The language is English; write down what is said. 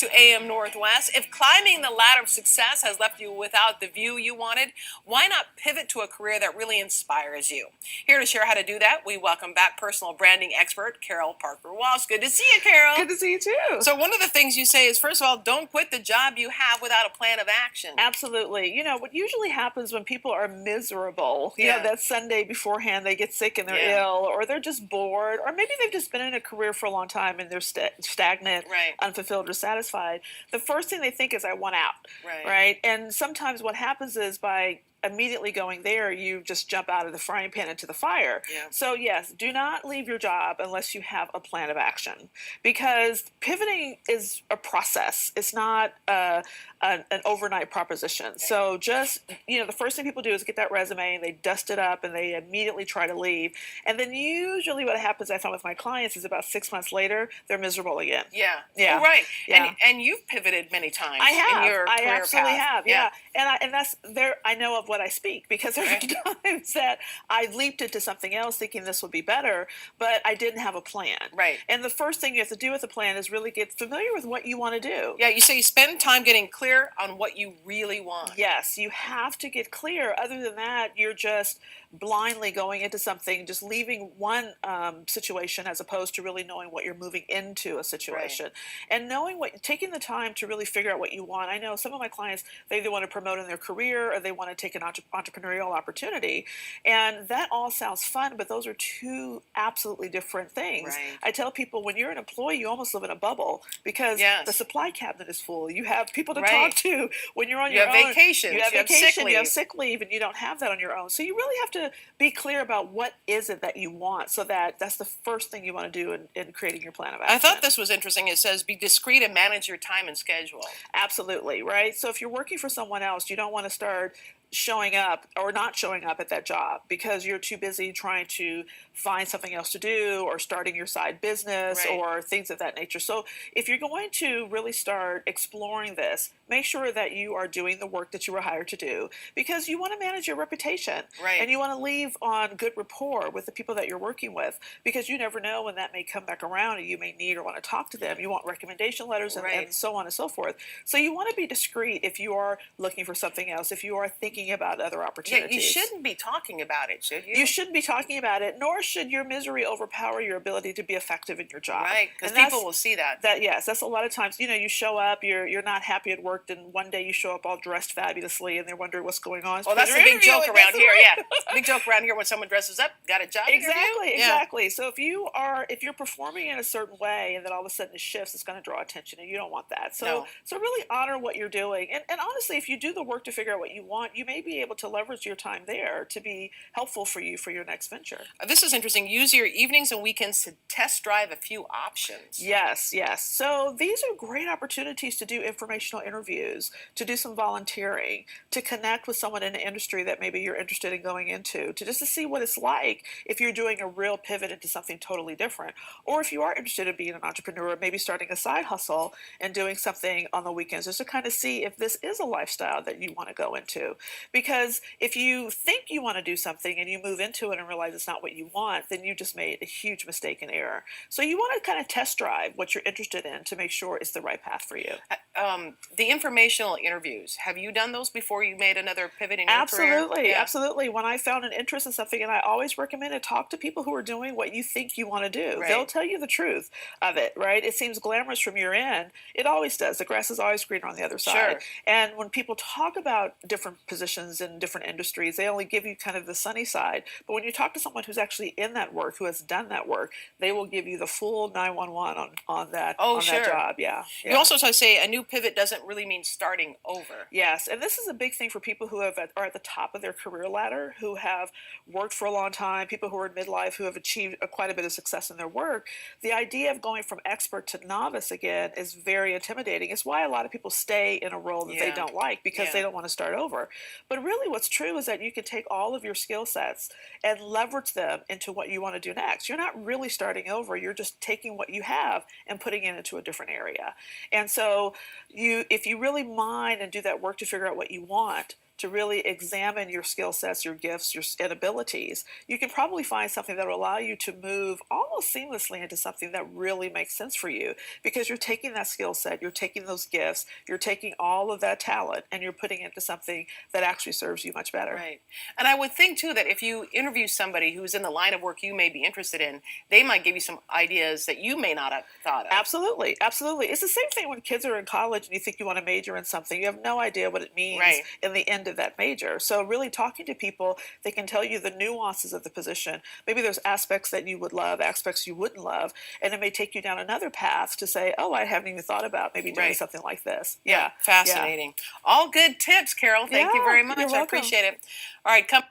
to AM Northwest. If climbing the ladder of success has left you without the view you wanted, why not pivot to a career that really inspires you? Here to share how to do that, we welcome back personal branding expert Parker Walsh. Good to see you, Carol. Good to see you too. So one of the things you say is, first of all, don't quit the job you have without a plan of action. Absolutely. You know, what usually happens when people are miserable, you know, that Sunday beforehand, they get sick and they're ill, or they're just bored, or maybe they've just been in a career for a long time and they're stagnant, unfulfilled, or satisfied. The first thing they think is, I want out, right? And sometimes what happens is by immediately going there, you just jump out of the frying pan into the fire. So yes, do not leave your job unless you have a plan of action, because pivoting is a process. It's not an overnight proposition. So just, you know, the first thing people do is get that resume and they dust it up and they immediately try to leave. And then usually what happens, I found with my clients, is about 6 months later, they're miserable again. Yeah. Oh, right. Yeah. And you've pivoted many times. I have. In your I career absolutely path. have. Yeah. And that's there. I know of what I speak, because there are times that I leaped into something else thinking this would be better, but I didn't have a plan. And the first thing you have to do with a plan is really get familiar with what you want to do. Yeah, you say you spend time getting clear on what you really want. Yes, you have to get clear. Other than that, you're just blindly going into something, just leaving one situation as opposed to really knowing what you're moving into a situation. And knowing taking the time to really figure out what you want. I know some of my clients, they either want to promote in their career or they want to take an entrepreneurial opportunity. And that all sounds fun, but those are two absolutely different things. I tell people, when you're an employee, you almost live in a bubble, because the supply cabinet is full. You have people to talk to when you're on your own. You have vacation, you have sick leave, and you don't have that on your own. So you really have to be clear about what is it that you want, so that's the first thing you want to do in creating your plan of action. I thought this was interesting. It says, be discreet and manage your time and schedule. Absolutely, right? So if you're working for someone else, you don't want to start showing up or not showing up at that job because you're too busy trying to find something else to do, or starting your side business, or things of that nature. So if you're going to really start exploring this, make sure that you are doing the work that you were hired to do, because you want to manage your reputation, and you want to leave on good rapport with the people that you're working with, because you never know when that may come back around and you may need or want to talk to them. You want recommendation letters and so on and so forth. So you want to be discreet if you are looking for something else, if you are thinking about other opportunities. You shouldn't be talking about it, should you? You shouldn't be talking about it, nor should your misery overpower your ability to be effective in your job. Because people will see that. Yes, that's a lot of times, you know, you show up, you're not happy at work, and one day you show up all dressed fabulously and they're wondering what's going on. Well, that's a big joke around here, big joke around here when someone dresses up, got a job interview. Exactly. So if you're performing in a certain way and then all of a sudden it shifts, it's going to draw attention, and you don't want that. So really honor what you're doing. And honestly, if you do the work to figure out what you want, you may be able to leverage your time there to be helpful for you for your next venture. This is interesting. Use your evenings and weekends to test drive a few options. Yes. So these are great opportunities to do informational interviews, to do some volunteering, to connect with someone in an industry that maybe you're interested in going into, to see what it's like if you're doing a real pivot into something totally different. Or if you are interested in being an entrepreneur, maybe starting a side hustle and doing something on the weekends, just to kind of see if this is a lifestyle that you want to go into. Because if you think you want to do something and you move into it and realize it's not what you want, then you just made a huge mistake and error. So you want to kind of test drive what you're interested in to make sure it's the right path for you. The informational interviews, have you done those before you made another pivot in your career? Absolutely. When I found an interest in something, and I always recommend it, talk to people who are doing what you think you want to do. They'll tell you the truth of it, right? It seems glamorous from your end. It always does. The grass is always greener on the other side. And when people talk about different positions in different industries, they only give you kind of the sunny side. But when you talk to someone who's actually in that work, who has done that work, they will give you the full 911 on that that job. You also say a new pivot doesn't really mean starting over. Yes, and this is a big thing for people who are at the top of their career ladder, who have worked for a long time, people who are in midlife, who have achieved quite a bit of success in their work. The idea of going from expert to novice again is very intimidating. It's why a lot of people stay in a role that they don't like, because they don't want to start over. But really what's true is that you can take all of your skill sets and leverage them into what you want to do next. You're not really starting over. You're just taking what you have and putting it into a different area. And so if you really mind and do that work to figure out what you want, to really examine your skill sets, your gifts, and abilities, you can probably find something that will allow you to move almost seamlessly into something that really makes sense for you, because you're taking that skill set, you're taking those gifts, you're taking all of that talent, and you're putting it into something that actually serves you much better. Right. And I would think too that if you interview somebody who's in the line of work you may be interested in, they might give you some ideas that you may not have thought of. Absolutely, absolutely. It's the same thing when kids are in college and you think you want to major in something. You have no idea what it means in the end of that major. So really talking to people, they can tell you the nuances of the position. Maybe there's aspects that you would love, aspects you wouldn't love, and it may take you down another path to say, oh, I haven't even thought about maybe doing something like this. Yeah, fascinating. All good tips, Carol. Thank you very much. I appreciate it. All right, come.